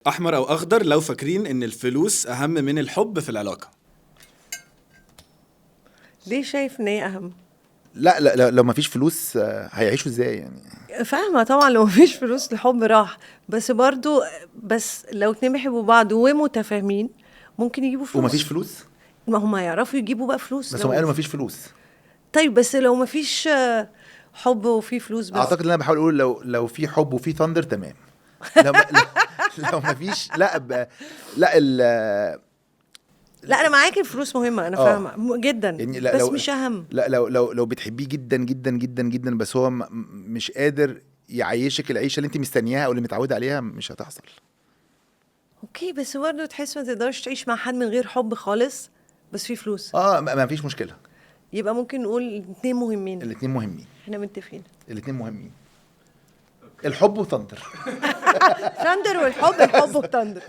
احمر او اخضر لو فاكرين ان الفلوس اهم من الحب في العلاقه؟ ليه شايف ان هي اهم؟ لا لو مفيش فلوس هيعيشوا ازاي يعني؟ فاهمة طبعا لو مفيش فلوس الحب راح، بس برضو بس لو اتنين بيحبوا بعض ومتفاهمين ممكن يجيبوا ومفيش فلوس. فلوس؟ ما هم هيعرفوا يجيبوا بقى فلوس بس هم قالوا مفيش فلوس. طيب بس لو مفيش حب وفي فلوس بس. اعتقد ان انا بحاول اقول لو في حب وفي ثاندر تمام. لو مفيش لا لا انا معاك، الفلوس مهمة انا اه فاهمة جدا يعني لا بس لو مش اهم. لا لو بتحبيه جدا جدا جدا جدا بس هو مش قادر يعيشك العيشه اللي انت مستنياها او اللي متعوده عليها، مش هتحصل. اوكي بس برضه تحس ما تقدرش تعيش مع حد من غير حب خالص بس في فلوس. ما فيش مشكله. يبقى ممكن نقول الاتنين مهمين. الاتنين مهمين. احنا متفقين. الاتنين مهمين. الحب وثاندر. ثاندر والحب، الحب وثاندر.